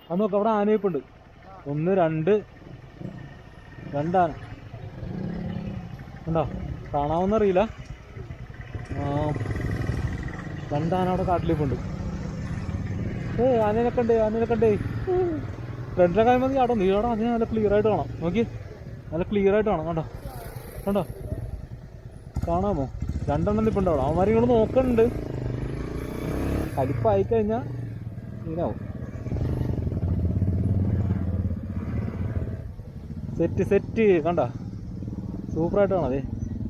അത് നോക്കാം, അവിടെ ആനയിപ്പുണ്ട്. 1 2 ആന ഉണ്ടോ, കാണാവുന്നറിയില്ല. 2 ആന അവിടെ കാട്ടിലേക്കുണ്ട്. ആനേനെ കണ്ടേ. ഫ്രണ്ടിലെ കാര്യം മതി ആടോ, നീ അവിടെ അതിനെ നല്ല ക്ലിയർ ആയിട്ട് കാണാം. നോക്കി, നല്ല ക്ലിയർ ആയിട്ട് കാണാം. കണ്ടോ കാണാമോ? 2 എണ്ണം ഇപ്പം ഉണ്ടാവും. അവന്മാർ ഇങ്ങോട്ട് നോക്കുന്നുണ്ട്. കലിപ്പായി കഴിഞ്ഞാൽ ഇങ്ങനാവും. സെറ്റ് കണ്ട, സൂപ്പറായിട്ട് കാണാം. അതെ,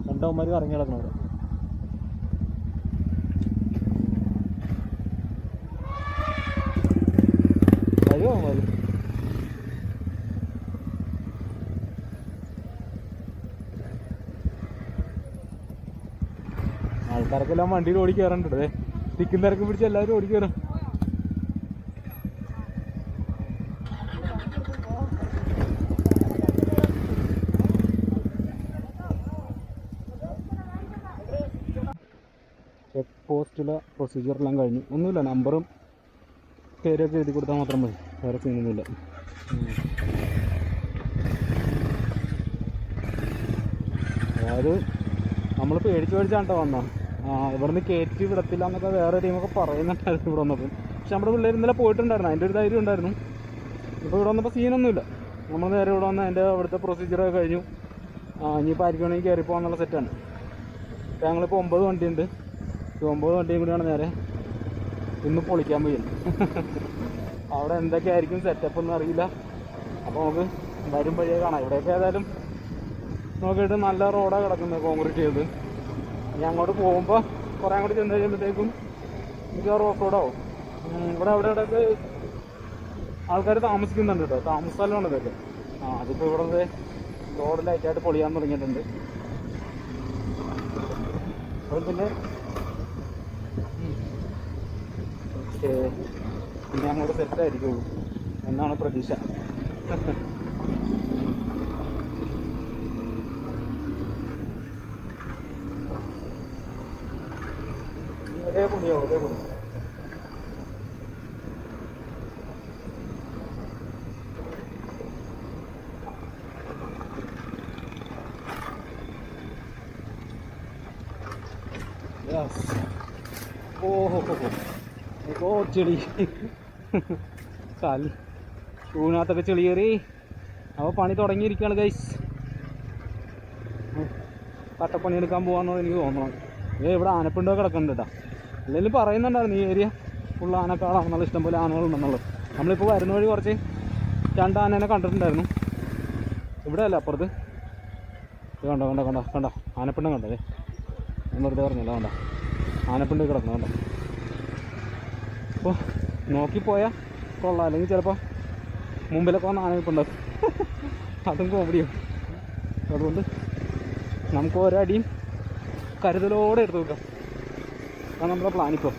2 അവന്മാർ ഇറങ്ങി കിടക്കണം അവിടെ. വരുമോ അവന്മാർ? ആൾക്കാർക്കെല്ലാം വണ്ടിയിൽ ഓടി കയറേണ്ടത്. തിക്കും തിരക്കും പിടിച്ച് എല്ലാവരും ഓടി കയറും. ചെക്ക് പോസ്റ്റിലെ പ്രൊസീജിയറെല്ലാം കഴിഞ്ഞു. ഒന്നുമില്ല, നമ്പറും പേരൊക്കെ എഴുതി കൊടുത്താൽ മാത്രം മതി, വേറെ സീനൊന്നുമില്ല. അതായത് നമ്മൾ പേടിച്ചാണ് കേട്ടോ വന്നത്. ഇവിടുന്ന് കയറ്റി വിടത്തില്ല എന്നൊക്കെ വേറെ ടീമൊക്കെ പറയുന്നുണ്ടായിരുന്നു ഇവിടെ വന്നപ്പോൾ. പക്ഷെ നമ്മുടെ പിള്ളേർ ഇന്നലെ പോയിട്ടുണ്ടായിരുന്നു, അതിൻ്റെ ഒരു ധൈര്യം ഉണ്ടായിരുന്നു. ഇപ്പോൾ ഇവിടെ വന്നപ്പോൾ സീനൊന്നുമില്ല. നമ്മൾ നേരെ ഇവിടെ വന്ന് അതിൻ്റെ അവിടുത്തെ പ്രൊസീജിയറൊക്കെ കഴിഞ്ഞു. ഇനിയിപ്പോൾ ആയിരിക്കണമെങ്കിൽ കയറി പോകാനുള്ള സെറ്റാണ്. ഇപ്പോൾ ഞങ്ങളിപ്പോൾ 9 വണ്ടിയുണ്ട്. 9 വണ്ടിയും കൂടിയാണ് നേരെ ഇന്ന് പൊളിക്കാൻ പോയത്. അവിടെ എന്തൊക്കെയായിരിക്കും സെറ്റപ്പ് ഒന്നും അറിയില്ല. അപ്പോൾ നമുക്ക് വരും വഴിയെ കാണാം. ഇവിടെയൊക്കെ ഏതായാലും നോക്കിയിട്ട് നല്ല റോഡാണ് കിടക്കുന്നത്, കോൺക്രീറ്റ് ചെയ്ത്. ഇനി അങ്ങോട്ട് പോകുമ്പോൾ കുറേ അങ്ങോട്ട് ചെന്ന് കഴിയുമ്പോഴത്തേക്കും മിക്കവാറും ഓഫ് റോഡാവും. ഇവിടെ ഇവിടെയൊക്കെ ആൾക്കാർ താമസിക്കുന്നുണ്ട് കേട്ടോ, താമസ സ്ഥലമാണ് ഇതൊക്കെ. അതിപ്പോൾ ഇവിടെ റോഡ് ലൈറ്റായിട്ട് പൊളിയാൻ തുടങ്ങിയിട്ടുണ്ട്. അപ്പോൾ പിന്നെ അങ്ങോട്ട് സെറ്റായിരിക്കുള്ളൂ എന്നാണ് പ്രതീക്ഷ. ഒരേ പൊടിയോ ഒരേ പൊടി. ഓഹോ ചെളി, കാല് ഷൂവിനകത്തൊക്കെ ചെളി കയറി. അപ്പോൾ പണി തുടങ്ങിയിരിക്കുകയാണ് ഗൈസ്. കട്ടപ്പണി എടുക്കാൻ പോകാമെന്നത് എനിക്ക് തോന്നണം. ഇവിടെ ആനപ്പിണ്ടോ കിടക്കുന്നുണ്ട് കേട്ടോ. അല്ലെങ്കിൽ പറയുന്നുണ്ടായിരുന്നു ഈ ഏരിയ ഫുൾ ആനക്കാളാണെന്നുള്ള, ഇഷ്ടംപോലെ ആനകളുണ്ടെന്നുള്ളത്. നമ്മളിപ്പോൾ വരുന്ന വഴി കുറച്ച് 2 ആനേനെ കണ്ടിട്ടുണ്ടായിരുന്നു. ഇവിടെ അല്ല, അപ്പുറത്ത്. കണ്ടോ ആനപ്പിണ്ടം കണ്ടതേ, ഞാൻ വെറുതെ പറഞ്ഞല്ലോ. ആനപ്പിണ്ട് കിടക്കണം കണ്ടോ. അപ്പോൾ നോക്കിപ്പോയാൽ കൊള്ളാം, അല്ലെങ്കിൽ ചിലപ്പോൾ മുമ്പിലൊക്കെ വന്ന് ആനപ്പിണ്ടാവും. അതും കോമഡിയും. അതുകൊണ്ട് നമുക്ക് ഓരോ അടിയും കരുതലോടെ എടുത്ത് വെക്കാം. അതാണ് നമ്മുടെ പ്ലാനിപ്പോൾ.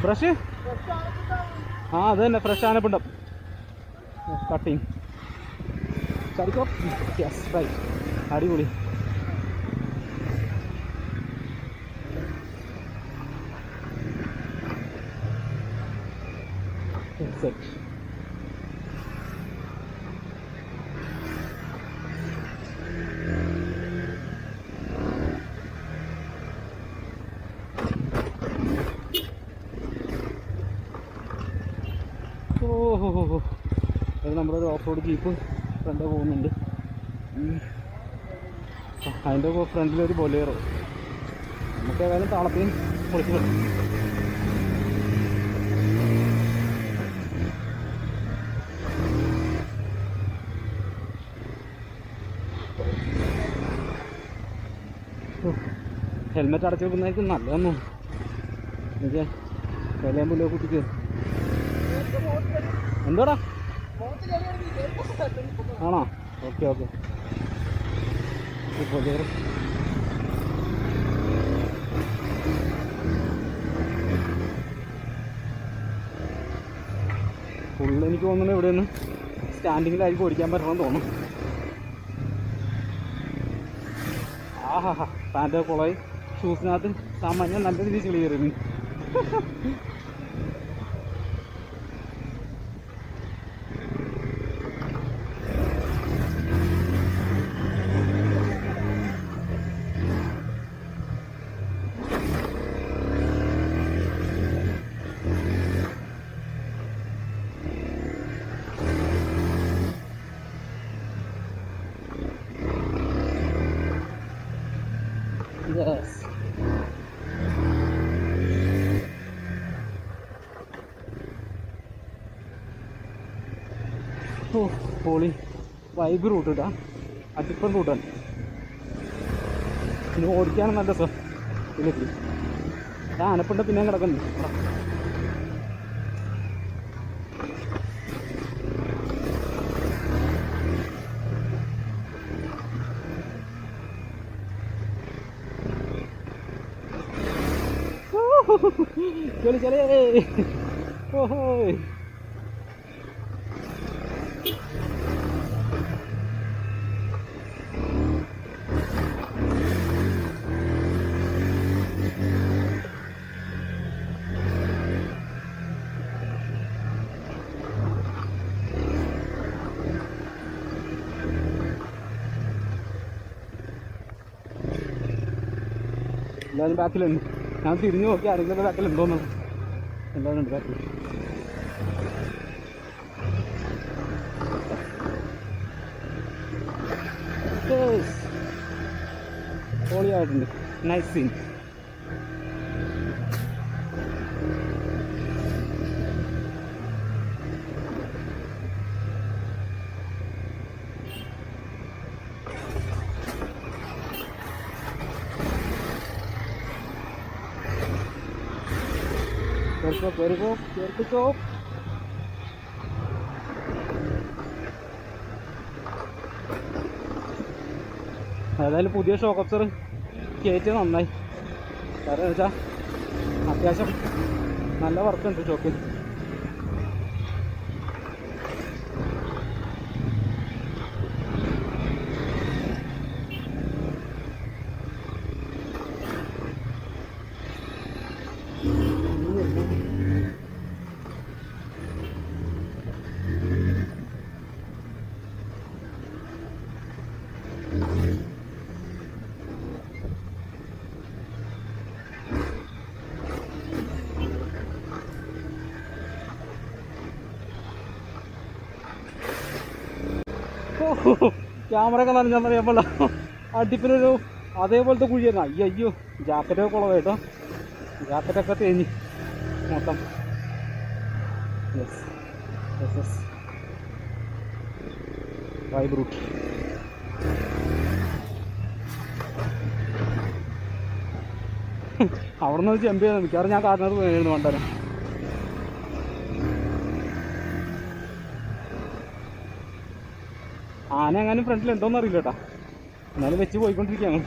ഫ്രഷ് അത് തന്നെ, ഫ്രഷ് ആനപ്പിണ്ടം കട്ടിങ് ചടിക്കോ. യെസ് റൈറ്റ്, അടിപൊളി. സെറ്റ്. ഓഹോ, അത് നമ്മുടെ ഒരു ഓഫ് റോഡ് ജീപ്പ് ഫ്രണ്ട് പോകുന്നുണ്ട്. അതിൻ്റെ ഫ്രണ്ടിലൊരു ബൊലേറോ. നമുക്ക് ഏതായാലും താളത്തെയും പൊളിച്ചു കിട്ടും. ഹെൽമെറ്റ് അടച്ചു വെക്കുന്നതായിരിക്കും നല്ലതെന്നു. എനിക്ക് വിലയും പുല്ലോ കുട്ടിക്ക് എന്തോടാ ആണോ? ഓക്കെ ഫുള്ള് എനിക്ക് തോന്നുന്നു ഇവിടെ നിന്ന് സ്റ്റാൻഡിങ്ങിലായിരിക്കും ഓടിക്കാൻ പറ്റണമെന്ന് തോന്നുന്നു. ആഹാ ഹാ പാൻറ്റ് കുളമായി ഷൂസിനകത്ത് സാമാന്യം നല്ല രീതിയിൽ ചെളി കയറി. Yes. ഓ പൊളി വൈബ് റൂട്ട് ഇട്ടാ അടിപ്പൻ റൂട്ടാണ്. ഇനി ഓടിക്കാനും നല്ല രസം. ഇല്ലെങ്കിൽ ആനപ്പുണ്ട് പിന്നെ കിടക്കുന്നു. चले चले ओहो എല്ലാവരും ബാക്കിലുണ്ട്. ഞാൻ തിരിഞ്ഞു നോക്കി ആരെങ്കിലും ബാക്കിലുണ്ടോന്ന്. എല്ലാവരും ഉണ്ട് ബാക്കിൽ. പൊളിയായിട്ടുണ്ട്. Nice scene. കേൾപ്പിച്ചോ. ഏതായാലും പുതിയ ഷോക്ക് അബ്സർ കയറ്റി നന്നായി. കാരണം എന്ന് വെച്ചാൽ അത്യാവശ്യം നല്ല വർക്കുണ്ട് ഷോക്കിൽ. ക്യാമറ ഒക്കെ നനഞ്ഞാൽ അറിയാമല്ലോ. അടിപ്പിനൊരു അതേപോലത്തെ കുഴിയായിരുന്നു. അയ്യോ ജാക്കറ്റൊക്കെ കുളവായിട്ടോ. ജാക്കറ്റൊക്കെ തേഞ്ഞ് മൊത്തം. Yes yes yes vibe route. അവിടെ നിന്ന് ചെമ്പ് ചെയ്ത് മിക്കവാറും ഞാൻ കാരണത് പോയിരുന്നു വേണ്ടല്ലോ. ആന എങ്ങാനും ഫ്രണ്ടിലുണ്ടോയെന്ന് അറിയില്ല കേട്ടോ. എന്നാലും വെച്ച് പോയിക്കൊണ്ടിരിക്കുകയാണ്.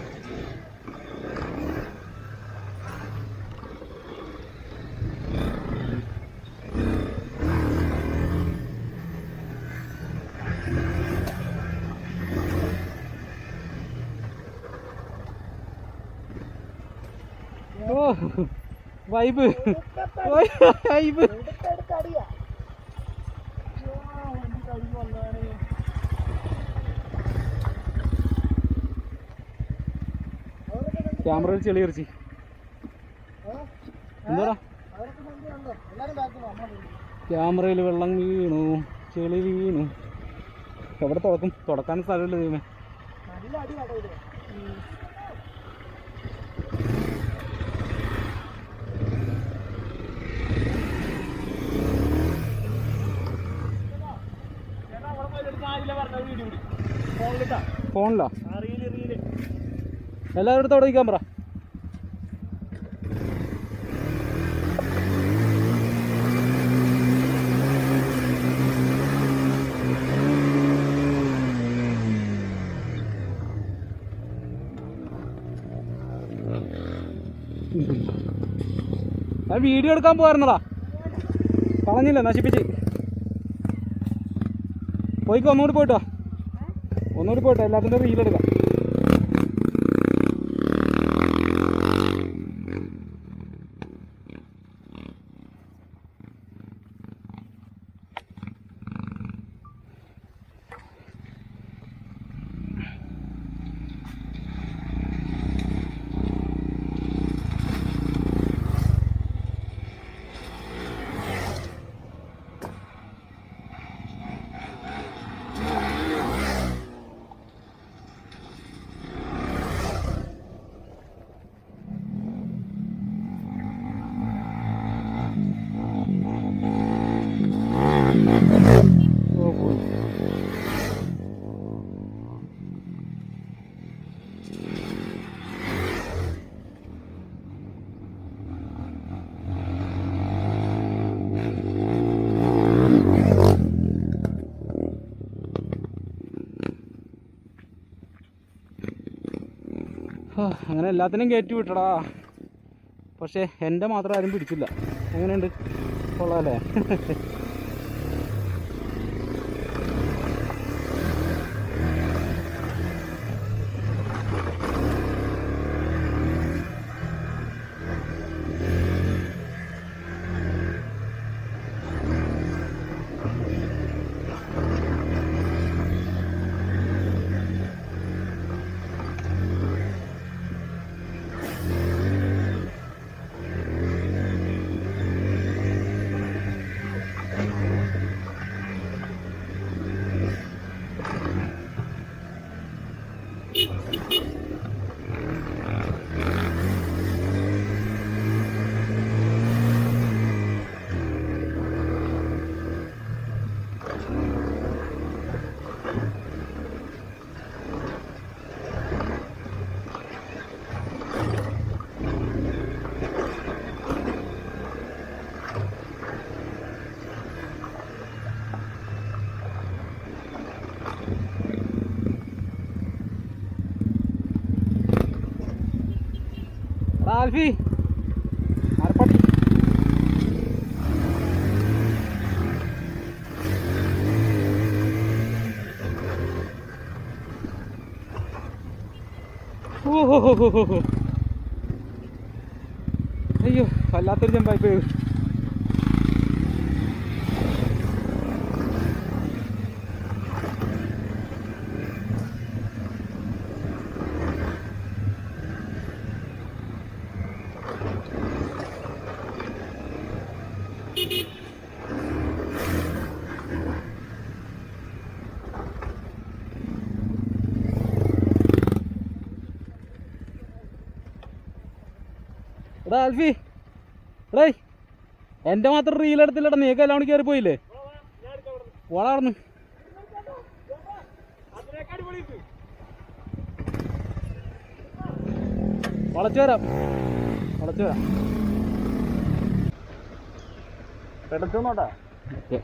ഓ വൈബ് വൈബ്. ക്യാമറയിൽ ചെളി എറിച്ച് എന്താടാ ക്യാമറയിൽ വെള്ളം വീണു, ചെളി വീണു. എവിടെ തുടക്കും? തുടക്കാൻ സ്ഥലമില്ല ദൈവമേ. ഫോണിലാ എല്ലാവരും അടുത്ത് അവിടെ നിൽക്കാൻ പറ. ഞാൻ വീഡിയോ എടുക്കാൻ പോകാറുന്നടാ, കളഞ്ഞില്ല, നശിപ്പിച്ച്. പോയിക്കോ, ഒന്നുകൂടി പോയിട്ടോ, ഒന്നുകൂടി പോയിട്ടോ, എല്ലാത്തിൻ്റെ റീലെടുക്കാം. അങ്ങനെ എല്ലാത്തിനും കയറ്റി വിട്ടടാ. പക്ഷേ എൻ്റെ മാത്രം ആരും പിടിച്ചില്ല. എങ്ങനെയുണ്ട്? കൊള്ളാമല്ലേ? ആൽഫി ആരപ്പാട്ടി ഓഹോ അയ്യോ വല്ലാത്തൊരു ജമ്പായിപ്പോയി. എടാ ആൽഫി, എടേ എൻ്റെ മാത്രം റീലെടുത്തില്ലടാ. നീക്ക് എല്ലാം കയറി പോയില്ലേ? വളർന്നു വളച്ചു വരാം. പെടച്ചോന്നോട്ടാ. ഓക്കെ.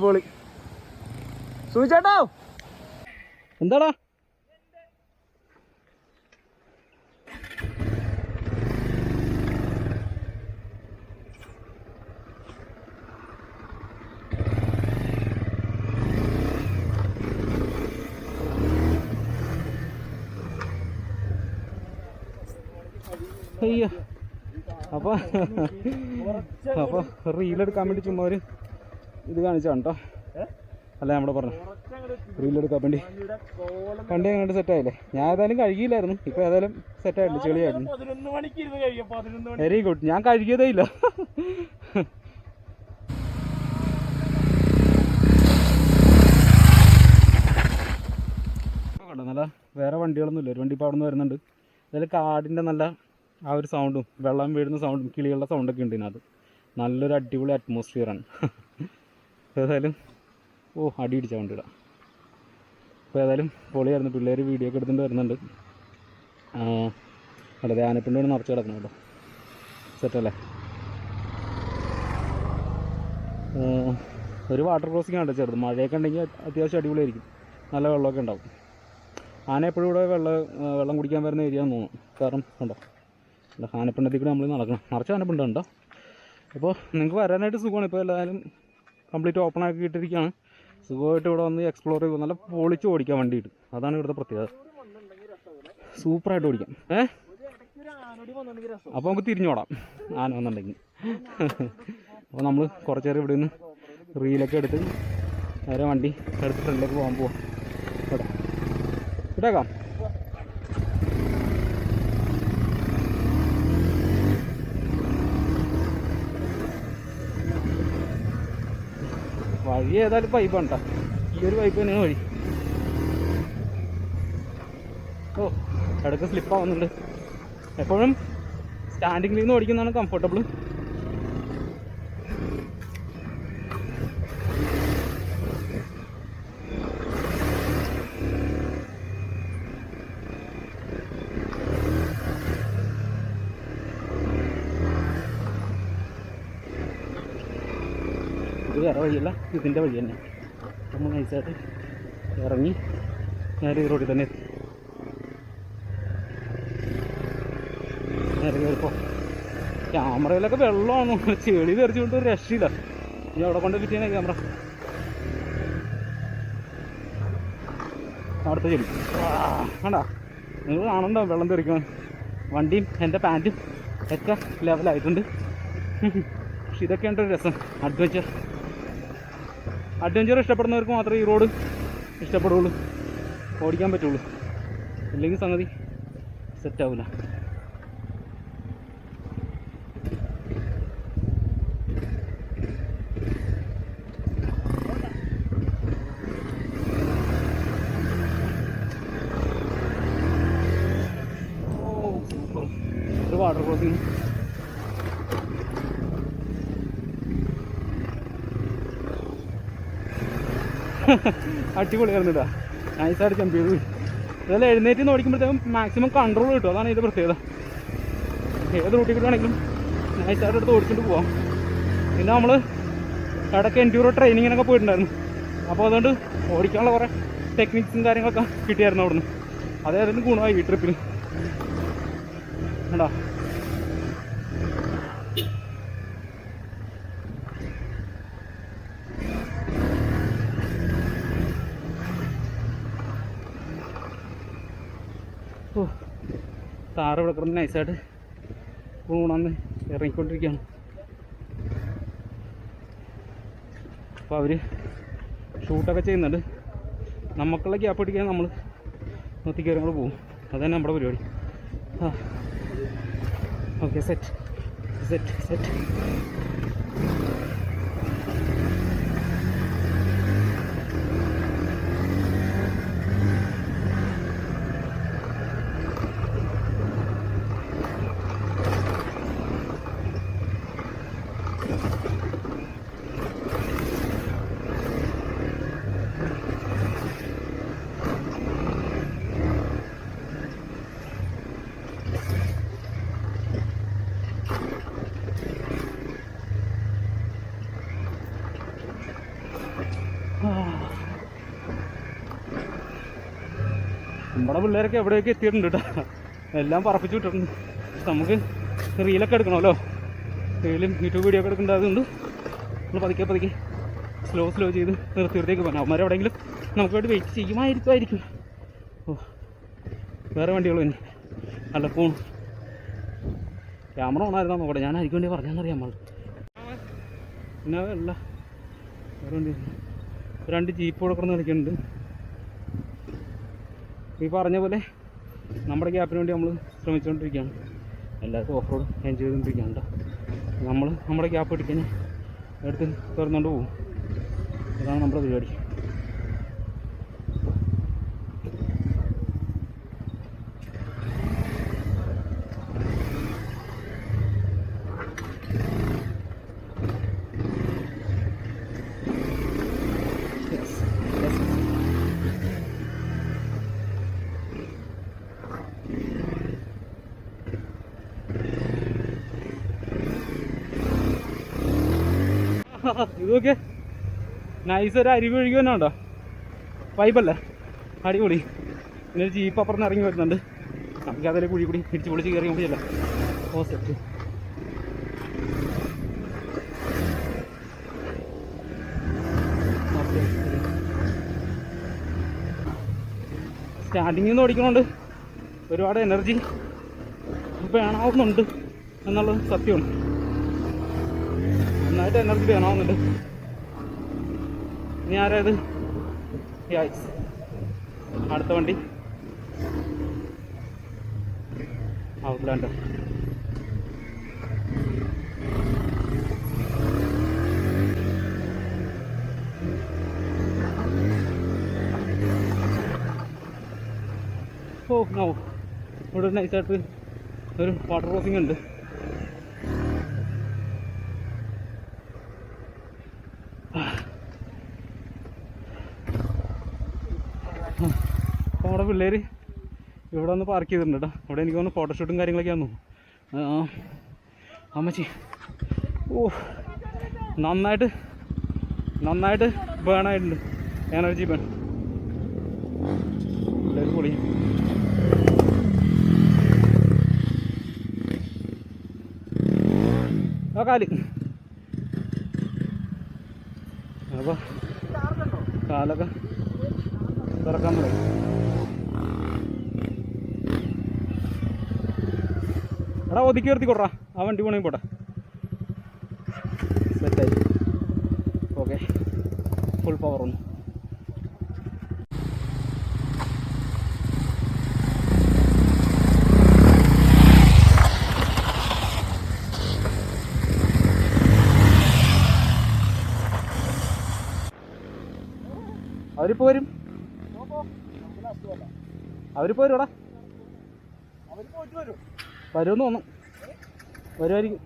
പൊളി സൂചേട്ടോ, എന്താടാ? അയ്യോ, അപ്പോൾ റീലെടുക്കാൻ വേണ്ടി ചുമ്മാ ഒരു ഇത് കാണിച്ചാണ് കേട്ടോ. അല്ല നമ്മുടെ പറഞ്ഞു റീലെടുക്കാൻ വേണ്ടി വണ്ടി എങ്ങനെയുണ്ട്? സെറ്റായില്ലേ? ഞാൻ ഏതായാലും കഴുകിയില്ലായിരുന്നു. ഇപ്പോൾ ഏതായാലും സെറ്റായിട്ടില്ല, ചെളിയായിരുന്നു. Very good. ഞാൻ കഴുകിയതേ ഇല്ല. നല്ല വേറെ വണ്ടികളൊന്നുമില്ല. ഒരു വണ്ടി ഇപ്പോൾ അവിടെ നിന്ന് വരുന്നുണ്ട്. അതിൽ കാടിൻ്റെ നല്ല ആ ഒരു സൗണ്ടും വെള്ളം വീഴുന്ന സൗണ്ടും കിളികളുടെ സൗണ്ടൊക്കെ ഉണ്ട് ഇതിനകത്ത്. നല്ലൊരു അടിപൊളി അറ്റ്മോസ്ഫിയറാണ്. ഏതായാലും അടി പിടിച്ച വണ്ടിയിടാം. അപ്പോൾ ഏതായാലും പൊളിയായിരുന്നു. പിള്ളേർ വീഡിയോ ഒക്കെ എടുത്തുകൊണ്ട് വരുന്നുണ്ട്. അല്ലാതെ ആനപ്പിണ്ടി വേണ്ടി നിറച്ച് കിടക്കണം കേട്ടോ. സെറ്റല്ലേ? ഒരു വാട്ടർ ക്രോസിംഗ് ആണ് ചെറുത്. മഴയൊക്കെ ഉണ്ടെങ്കിൽ അത്യാവശ്യം അടിപൊളിയായിരിക്കും. നല്ല വെള്ളമൊക്കെ ഉണ്ടാവും. ആന എപ്പോഴും ഇവിടെ വെള്ളം കുടിക്കാൻ വരുന്ന ഏരിയ എന്ന് തോന്നുന്നു. കാരണം ഉണ്ടോ ആനപ്പിണ്ടത്തിൽ കൂടെ നമ്മൾ നടക്കണം. നിറച്ച് ആനപ്പിണ്ടുണ്ടോ. അപ്പോൾ നിങ്ങൾക്ക് വരാനായിട്ട് സുഖമാണ്. ഇപ്പോൾ എല്ലാവരും കംപ്ലീറ്റ് ഓപ്പൺ ആക്കി ഇട്ടിരിക്കുകയാണ്. സുഖമായിട്ട് ഇവിടെ വന്ന് എക്സ്പ്ലോർ ചെയ്ത് നല്ല പൊളിച്ച് ഓടിക്കാം വണ്ടിയിട്ട്. അതാണ് ഇവിടുത്തെ പ്രത്യേകത. സൂപ്പറായിട്ട് ഓടിക്കാം. അപ്പോൾ നമുക്ക് തിരിഞ്ഞോടാം ആന വന്നുണ്ടെങ്കിൽ. അപ്പോൾ നമ്മൾ കുറച്ച് നേരം ഇവിടെ നിന്ന് റീലൊക്കെ എടുത്ത് നേരെ വണ്ടി എടുത്ത് ഫ്രണ്ടിലേക്ക് പോകാൻ പോവാം കേട്ടോ. ഇട്ടേക്കാം. വഴി ഏതായാലും പൈപ്പാണ് കേട്ടോ. ഈ ഒരു പൈപ്പ് തന്നെയാണ് വഴി. ഓ ഇടയ്ക്ക് സ്ലിപ്പാവുന്നുണ്ട്. എപ്പോഴും സ്റ്റാൻഡിങ്ങിൽ നിന്ന് ഓടിക്കുന്നതാണ് കംഫർട്ടബിൾ. ഇത് വേറെ വഴിയല്ല, ഇതിൻ്റെ വഴി തന്നെ. നമ്മൾ നൈസായിട്ട് ഇറങ്ങി നേരെ ഈ റോഡിൽ തന്നെ എത്തി. നേരെ കയറിപ്പോൾ ക്യാമറയിലൊക്കെ വെള്ളമാണ്, ചെളി തെറിച്ചുകൊണ്ട് ഒരു രക്ഷയില്ല. ഇനി അവിടെ കൊണ്ട് കിട്ടിയാണ് ക്യാമറ. അടുത്ത ചെളി വേണ്ട, നിങ്ങൾ കാണണ്ട വെള്ളം തെറിക്കാൻ. വണ്ടിയും എൻ്റെ പാൻറ്റും ഒക്കെ ലെവലായിട്ടുണ്ട്. പക്ഷെ ഇതൊക്കെയാണ് ഒരു രസം. അഡ്വഞ്ചർ ഇഷ്ടപ്പെടുന്നവർക്ക് മാത്രമേ ഈ റോഡ് ഇഷ്ടപ്പെടുള്ളൂ, ഓടിക്കാൻ പറ്റുള്ളൂ. ഇല്ലെങ്കിൽ സംഗതി സെറ്റാവില്ല. ഒരു വാട്ടർ ക്രോസിങ്. അടിപൊളിയായിരുന്നില്ല, നൈസായിട്ട് ജമ്പ് ചെയ്ത്. ഇതെല്ലാം എഴുന്നേറ്റ് നിന്ന് ഓടിക്കുമ്പോഴത്തേക്കും മാക്സിമം കൺട്രോൾ കിട്ടും. അതാണ് ഇതിൻ്റെ പ്രത്യേകത. ഏത് റൂട്ടിൽ കിട്ടുകയാണെങ്കിലും നൈസായിട്ട് എടുത്ത് ഓടിച്ചിട്ട് പോവാം. പിന്നെ നമ്മൾ ഇടയ്ക്ക് എൻഡ്യൂറോ ട്രെയിനിങ്ങിനൊക്കെ പോയിട്ടുണ്ടായിരുന്നു. അപ്പോൾ അതുകൊണ്ട് ഓടിക്കാനുള്ള കുറേ ടെക്നിക്സും കാര്യങ്ങളൊക്കെ കിട്ടിയായിരുന്നു അവിടുന്ന്. അതേതായാലും ഗുണമായി ഈ ട്രിപ്പിന്. കണ്ടോ താറ് ഇവിടെ കിടന്ന് നൈസായിട്ട് ഊണന്ന് ഇറങ്ങിക്കൊണ്ടിരിക്കുകയാണ്. അപ്പോൾ അവർ ഷൂട്ടൊക്കെ ചെയ്യുന്നുണ്ട്. നമുക്കുള്ള ഗ്യാപ്പ് പിടിക്കാൻ നമ്മൾ നിർത്തിക്കയറി നമ്മൾ പോകും. അതുതന്നെ നമ്മുടെ പരിപാടി. Okay, set set set. നമ്മുടെ പിള്ളേരൊക്കെ എവിടെയൊക്കെ എത്തിയിട്ടുണ്ട് കേട്ടോ. എല്ലാം പറപ്പിച്ച് വിട്ടിട്ടുണ്ട്. നമുക്ക് റീലൊക്കെ എടുക്കണമല്ലോ, റീലും യൂട്യൂബ് വീഡിയോ ഒക്കെ എടുക്കേണ്ടതുകൊണ്ട് നമ്മൾ പതുക്കെ പതുക്കെ സ്ലോ ചെയ്ത് നിർത്തിയിടത്തേക്ക് പോകണം. അവന്മാർ എവിടെയെങ്കിലും നമുക്ക് വേണ്ടി വെയിറ്റ് ചെയ്യുമായിരിക്കും. ഓ വേറെ വണ്ടികൾ തന്നെ അല്ല ഫോൺ ക്യാമറ ഓണായിരുന്നാ നോക്കട്ടെ. ഞാനായിരിക്കും വേണ്ടി പറഞ്ഞാന്നറിയാം. നമ്മൾ പിന്നെ അല്ല വേറെ വണ്ടി, 2 ജീപ്പ് കൂടെ കിടന്ന് കളിക്കുന്നുണ്ട്. ഈ പറഞ്ഞ പോലെ നമ്മുടെ ഗ്യാപ്പിന് വേണ്ടി നമ്മൾ ശ്രമിച്ചുകൊണ്ടിരിക്കുകയാണ്. എല്ലാവർക്കും ഓഫ് റോഡ് എൻജോയ് ചെയ്തുകൊണ്ടിരിക്കുകയാണ് കേട്ടോ. നമ്മൾ നമ്മുടെ ഗ്യാപ്പ് പിടിക്കാൻ എടുത്ത് തുറന്നുകൊണ്ട് പോകും. അതാണ് നമ്മുടെ പരിപാടി. ഇതൊക്കെ നൈസ്. ഒരു അരുവി ഒഴുകി തന്നെ ഉണ്ടോ, പൈപ്പല്ലേ, അടിപൊളി. പിന്നെ ഒരു ജീപ്പ് അപ്പുറത്ത് ഇറങ്ങി വരുന്നുണ്ട്. നമുക്ക് അതിലെ കുഴി കൂടി ഇടിച്ച് പൊളിച്ച് കയറി മതിയല്ല. ഓ സെറ്റ്. സ്റ്റാർട്ടിങ്ങിൽ നിന്ന് ഓടിക്കണോണ്ട് ഒരുപാട് എനർജി വേണമാവുന്നുണ്ട് എന്നുള്ളത് സത്യമാണ്. നന്നായിട്ട് എനർജി വേണമാവുന്നുണ്ട്. ഇനി ആരായത് അടുത്ത വണ്ടി ഔട്ട്ലാൻഡർ. ഓ നോ, ഇവിടെ നൈസായിട്ട് ഒരു വാട്ടർ ക്രോസിംഗ് ഉണ്ട്. അപ്പോൾ നമ്മുടെ പിള്ളേർ ഇവിടെ ഒന്ന് പാർക്ക് ചെയ്തിട്ടുണ്ട് കേട്ടോ. അവിടെ എനിക്ക് തോന്നുന്നു ഫോട്ടോഷൂട്ടും കാര്യങ്ങളൊക്കെ ആണെന്നു. അമ്മച്ചി ഓ നന്നായിട്ട് ബേൺ ആയിട്ടുണ്ട്. എനർജി ബേൺ പിള്ളേർ പൊളി. ആ കാല് അപ്പോൾ കാലൊക്കെ തുറക്കാൻ തുടങ്ങി. എടാ ഒതുക്കി നിർത്തി കൊടുറാ, ആ വണ്ടി പോണെങ്കിൽ പോട്ടെ. സെറ്റായി. ഓക്കെ, ഫുൾ പവർ ഒന്ന്. അവരിപ്പോൾ വരും, അവരിപ്പോൾ വരും. എടാ വരുമെന്ന് തോന്നും, വരുമായിരിക്കും.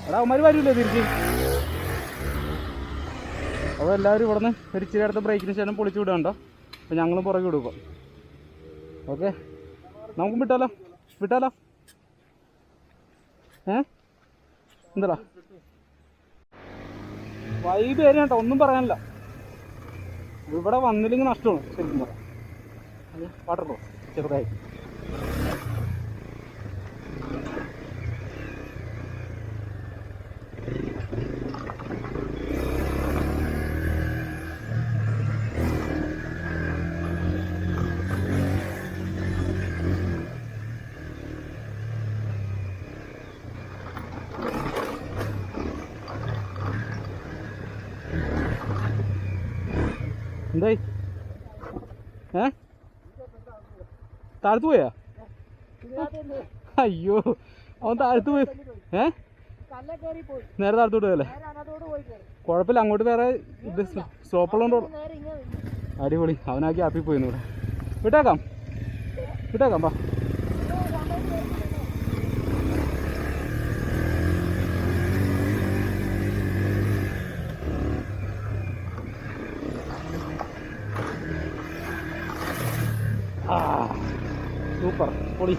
എടാ അവന്മാർ വരില്ലേ തിരിച്ച്? അപ്പോൾ എല്ലാവരും ഇവിടെ നിന്ന് ഒരു ഇച്ചിരി അടുത്ത ബ്രേക്കിന് ശേഷം പൊളിച്ച് വിടുകയുണ്ടോ. അപ്പോൾ ഞങ്ങളും പുറകെ വിടും ഇപ്പോൾ. ഓക്കെ, നമുക്കും വിട്ടാലോ എന്താ വൈബ് ഏരിയ കേട്ടോ, ഒന്നും പറയാനില്ല. ഇവിടെ വന്നില്ലെങ്കിൽ നഷ്ടമാണ് ശരിക്കും പറയാം. വാട്ടർഫോൾ ചെറുതായി. എന്തായി? താഴത്ത് പോയാ? അയ്യോ, അവൻ താഴത്ത് പോയി. നേരെ താഴത്തോട്ട് പോയല്ലേ? കുഴപ്പമില്ല, അങ്ങോട്ട് വേറെ ഇത് സ്റ്റോപ്പുള്ളതുകൊണ്ടോ. അടിപൊളി, അവനാക്കി ആപ്പി പോയിന്ന്. ഇവിടെ വിട്ടേക്കാം വാ. സൂപ്പർ പൊളി.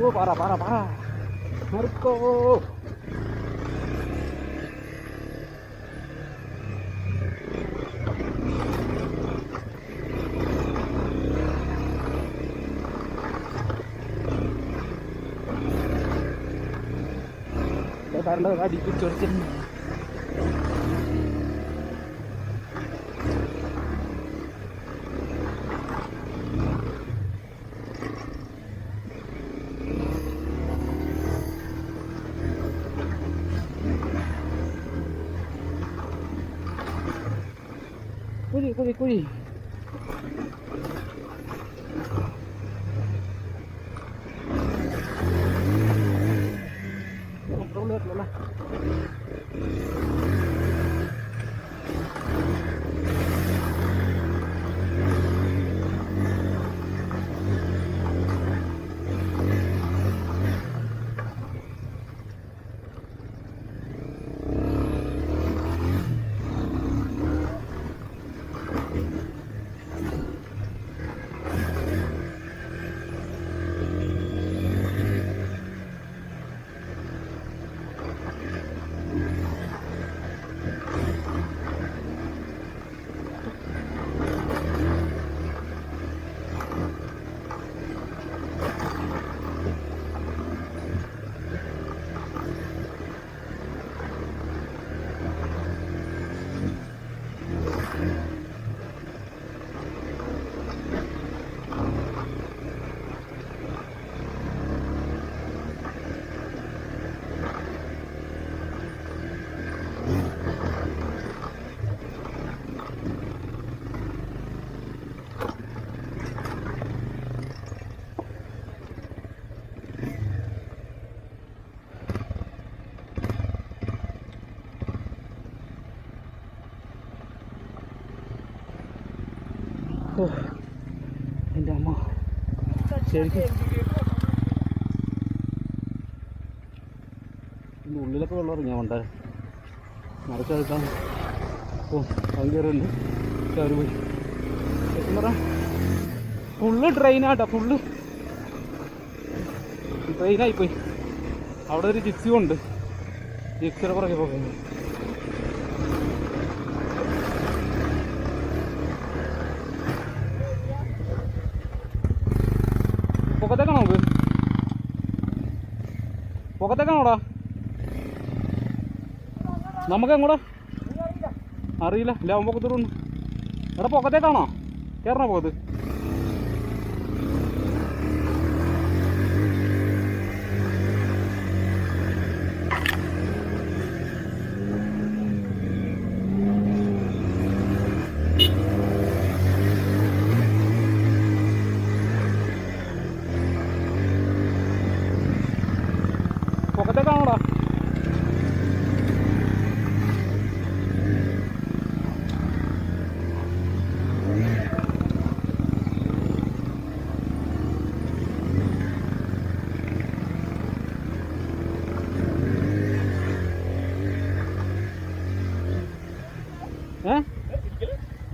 ഓ പറ നിർക്കോ. കറണ്ട് അടിക്ക് ചൊറിച്ചിട്ടുണ്ട്. കുഴി ഓ എൻ്റെ അമ്മ ശരിക്കും ഇതിൻ്റെ ഉള്ളിലൊക്കെ വെള്ളം ഇറങ്ങിയാൽ വേണ്ടേ മറിച്ചെടുക്കാൻ. ഓ ഭയങ്കരമുണ്ട് കയറി പോയി എന്താ പറയാ ഫുള്ള് ട്രെയിനാട്ടാ, ഫുള്ള് ട്രെയിനായിപ്പോയി. അവിടെ ഒരു ജിപ്സി ഉണ്ട്, ജിപ്സിയുടെ പുറകെ പോകുന്നു. പൊക്കത്തേക്കാണോ നമുക്ക്? പൊക്കത്തേക്കാണോടാ? നമുക്ക് എങ്ങോട്ടാ അറിയില്ല. ലാവും പൊക്കത്തോടുണ്ട്. എടാ പൊക്കത്തേക്കാണോ? കയറണോ പോകത്ത്? പൊക്കത്തേക്കാണോടാ?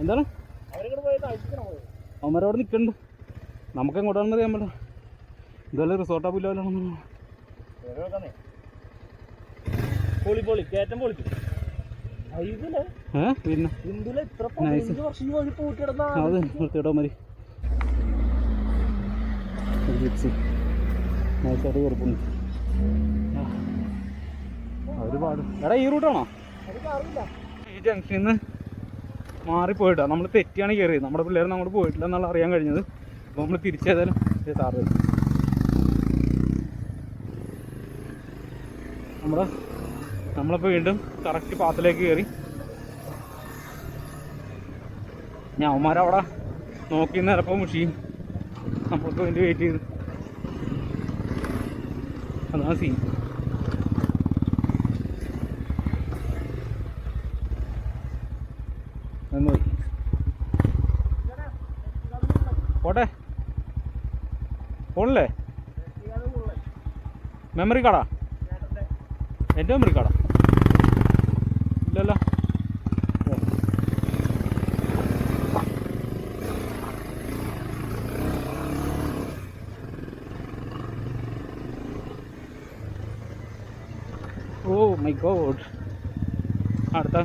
എന്താണ് അവന്മാരവിടെ നിൽക്കണ്ട്. നമുക്ക് എങ്ങോട്ടാണെന്ന് അറിയാൻ പറ്റില്ല. ഇതുപോലെ റിസോർട്ടാ പുല്ലോ. പിന്നെ അത് നിർത്തിയിട്ടോ മതി. നൈസായിട്ട് കയറിപ്പുണ്ട് ഒരുപാട്. എടാ ഈ റൂട്ടാണോ? ഈ ജംഗ്ഷനിൽ നിന്ന് മാറിപ്പോയിട്ടാ നമ്മൾ തെറ്റിയാണ് കയറിയത്. നമ്മുടെ പിള്ളേർ അങ്ങോട്ട് പോയിട്ടില്ല എന്നുള്ള അറിയാൻ കഴിഞ്ഞത്. അപ്പോൾ നമ്മൾ തിരിച്ചേതായാലും സാറ് നമ്മളിപ്പോൾ വീണ്ടും കറക്റ്റ് പാത്തിലേക്ക് കയറി. ഞാൻ അവന്മാരവിടെ നോക്കി നിരപ്പോൾ മുഷിയും. നമ്മൾക്ക് വേണ്ടി വെയിറ്റ് ചെയ്ത്. അതാണ് സീൻ. എന്ന് പോട്ടെ പോണില്ലേ? മെമ്മറി കാർഡാ? എൻ്റെ മെമ്മറി കാർഡാ? ഇല്ലല്ലോ. Oh my God. അടുത്ത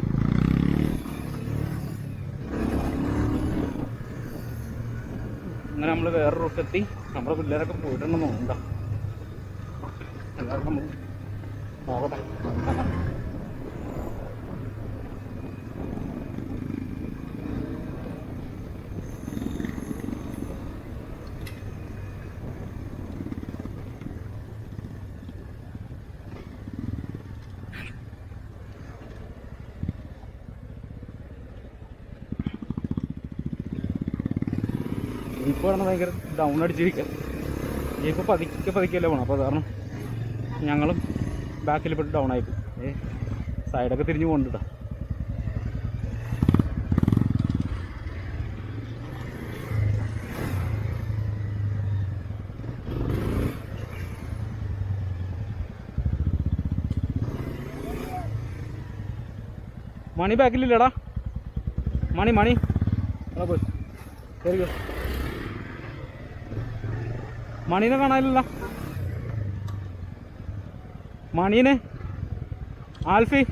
അങ്ങനെ നമ്മൾ വേറെ റൂട്ടെത്തി. നമ്മുടെ പിള്ളേരൊക്കെ പോയിട്ടുണ്ടെന്ന് നോക്കണ്ട. എല്ലാവർക്കും നമ്മൾ നോക്കട്ടെ. ജീപ്പ് കിടന്ന് ഭയങ്കര ഡൗൺ അടിച്ചിരിക്കുക. ജീപ്പ് പതുക്കിയല്ലേ പോകണം. അപ്പോൾ കാരണം ഞങ്ങളും ബാക്കിൽ പെട്ട് ഡൗൺ ആയിപ്പോയി. സൈഡൊക്കെ തിരിഞ്ഞ് കൊണ്ടിട്ടാ. മണി ബാക്കിലില്ലടാ. മണി എടാ പോയി കയറിക്കോ. മണീനെ കാണാനില്ല. മണീനെ ആൽഫി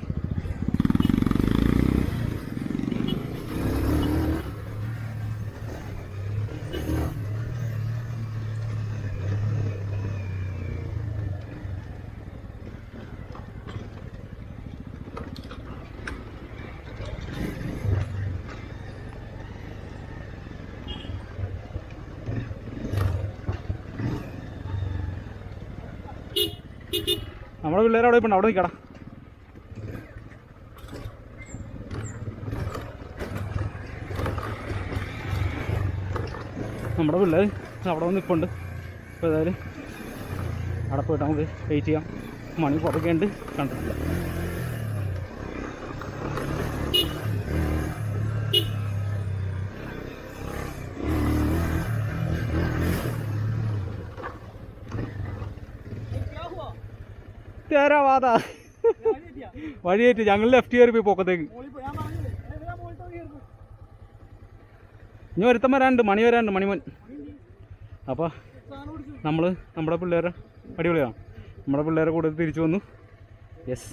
നമ്മുടെ പിള്ളേർ അവിടെ പോയിട്ടുണ്ട്. അവിടെ നിൽക്കടാ. നമ്മുടെ പിള്ളേർ അവിടെ വന്ന് നിൽപ്പുണ്ട്. അപ്പോൾ ഏതായാലും അവിടെ പോയിട്ട് നമുക്ക് വെയിറ്റ് ചെയ്യാം. മണി പുറകേണ്ട് കണ്ടിട്ടില്ല. തേരാവാതാ വഴിയേറ്റ് ഞങ്ങൾ ലെഫ്റ്റ് കയറി പോയി പൊക്കത്തേക്ക്. ഇനി ഒരുത്തം വരാനുണ്ട്, മണി വരാനുണ്ട്, മണിമോൻ. അപ്പോൾ നമ്മുടെ പിള്ളേരെ അടിപൊളിയാണ്. നമ്മുടെ പിള്ളേരെ കൂടെ തിരിച്ചു വന്നു. യെസ്.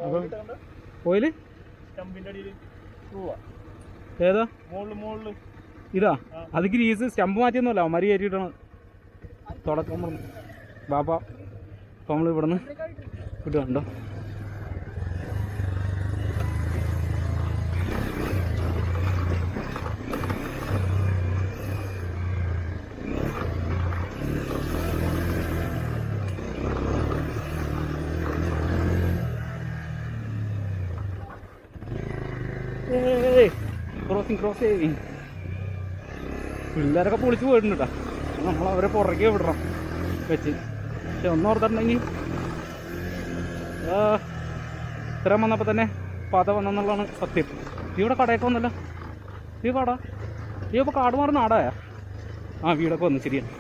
അപ്പം പോയില് ഏതാ ഇതാ? അത് ഗ്രീസ് സ്റ്റമ്പ് മാറ്റിയൊന്നുമല്ല, അവന്മാർ കയറ്റിയിട്ടാണ് തുടക്കം പറഞ്ഞു ബാബ. അപ്പം നമ്മൾ ഇവിടെ നിന്ന് കിട്ടുന്നുണ്ടോ? ക്രോസിങ് പിള്ളേരൊക്കെ പൊളിച്ച് പോയിട്ടുണ്ട് കേട്ടോ. നമ്മളവരെ പുറകെ വിടണം വെച്ച്. പക്ഷെ ഒന്നോർത്തിട്ടുണ്ടെങ്കിൽ ഇത്രയും വന്നപ്പോൾ തന്നെ പാത വന്നെന്നുള്ളതാണ് സത്യം. ഇവിടെ കടയൊക്കെ വന്നല്ലോ. ഈ കട ഇപ്പോൾ കാട് മാറുന്ന നാടായാ? ആ വീടൊക്കെ വന്നു. ശരിയാണ്.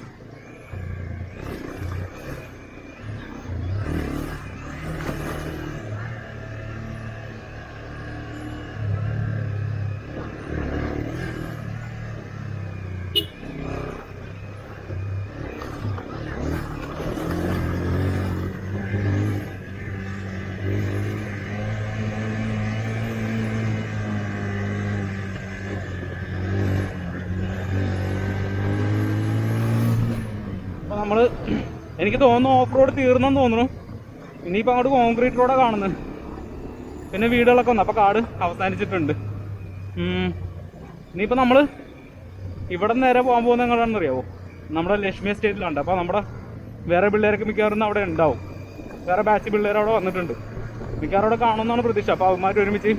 നമ്മൾ എനിക്ക് തോന്നുന്നു ഓഫ് റോഡ് തീർന്നെന്ന് തോന്നുന്നു. ഇനിയിപ്പോൾ അങ്ങോട്ട് കോൺക്രീറ്റ് റോഡാണ് കാണുന്നത്. പിന്നെ വീടുകളൊക്കെ വന്നു. അപ്പോൾ കാട് അവസാനിച്ചിട്ടുണ്ട്. ഇനിയിപ്പോൾ നമ്മൾ ഇവിടെ നേരെ പോകാൻ പോകുന്നത് എങ്ങനെയാണെന്ന് അറിയാമോ? നമ്മുടെ ലക്ഷ്മി എസ്റ്റേറ്റിലുണ്ട്. അപ്പോൾ നമ്മുടെ വേറെ പിള്ളേരൊക്കെ മിക്കവാറും അവിടെ ഉണ്ടാവും. വേറെ ബാച്ച് പിള്ളേർ അവിടെ വന്നിട്ടുണ്ട്. മിക്കവാറും അവിടെ കാണുമെന്നാണ് പ്രതീക്ഷ. അപ്പോൾ അവന്മാർ ഒരുമിച്ച്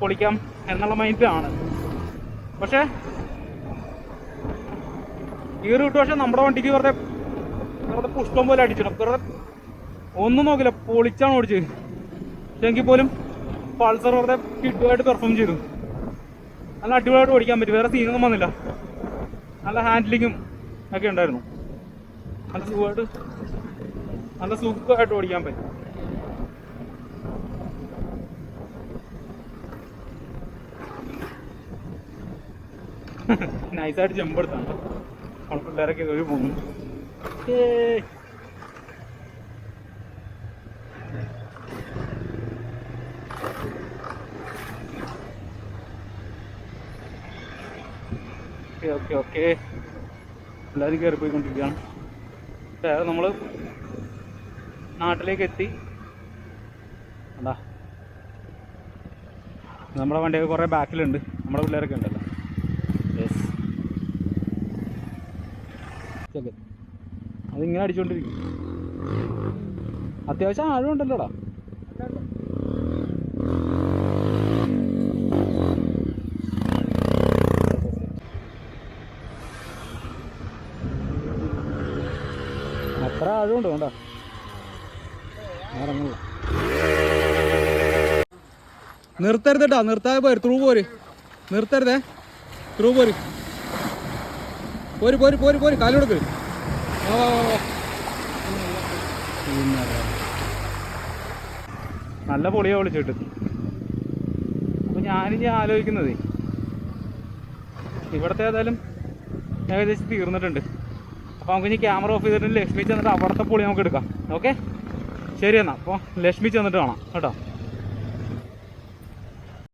പൊളിക്കാം എന്നുള്ള മൈൻഡാണ്. പക്ഷേ ഈ ഒരു റൂട്ട് പക്ഷേ നമ്മുടെ വണ്ടിക്ക് വെറുതെ പുഷ്പം പോലെ അടിച്ചിടും. വെറുതെ ഒന്നും നോക്കില്ല, പൊളിച്ചാണ് ഓടിച്ചത്. പക്ഷെ എങ്കിൽ പോലും പൾസർ വെറുതെ കിട്ടുമായിട്ട് പെർഫോം ചെയ്തു. നല്ല അടിപൊളിയായിട്ട് ഓടിക്കാൻ പറ്റും. വേറെ സീനൊന്നും വന്നില്ല. നല്ല ഹാൻഡ്ലിങ്ങും ഒക്കെ ഉണ്ടായിരുന്നു. നല്ല സുഖമായിട്ട് ഓടിക്കാൻ പറ്റും. നൈസായിട്ട് ചെമ്പെടുത്താണ് പിള്ളേരൊക്കെ ഒരു പോകുന്നു. ഓക്കെ എല്ലാവരും കയറി പോയിക്കൊണ്ടിരിക്കുകയാണ്. നമ്മൾ നാട്ടിലേക്ക് എത്തി. എന്താ നമ്മുടെ വണ്ടിയൊക്കെ കുറേ ബാക്കിലുണ്ട്. നമ്മുടെ പിള്ളേരൊക്കെ ഉണ്ടല്ലോ. യെസ്. അതിങ്ങനെ അടിച്ചുകൊണ്ടിരിക്കും. അത്യാവശ്യം ആഴം ഉണ്ടല്ലോടാ. അത്ര ആഴമുണ്ട്. വേണ്ട ഇറങ്ങില്ല. നിർത്തരുതട്ടാ. നിർത്താതെ പോര്. ത്രൂ പോര്. നിർത്തരുതേ. ത്രൂ പോര്. പോര് പോര് പോര് പോര്. കാലെടുക്ക്. നല്ല പൊളിയാ വിളിച്ചിട്ട്. അപ്പോൾ ഞാനിനി ആലോചിക്കുന്നത് ഇവിടുത്തെ ഏതായാലും ഏകദേശം തീർന്നിട്ടുണ്ട്. അപ്പോൾ നമുക്ക് ഇനി ക്യാമറ ഓഫ് ചെയ്തിട്ട് ലക്ഷ്മി ചെന്നിട്ട് അവിടുത്തെ പൊളി നമുക്ക് എടുക്കാം. ഓക്കെ ശരി എന്നാൽ. അപ്പോൾ ലക്ഷ്മി ചെന്നിട്ട് കാണാം കേട്ടോ.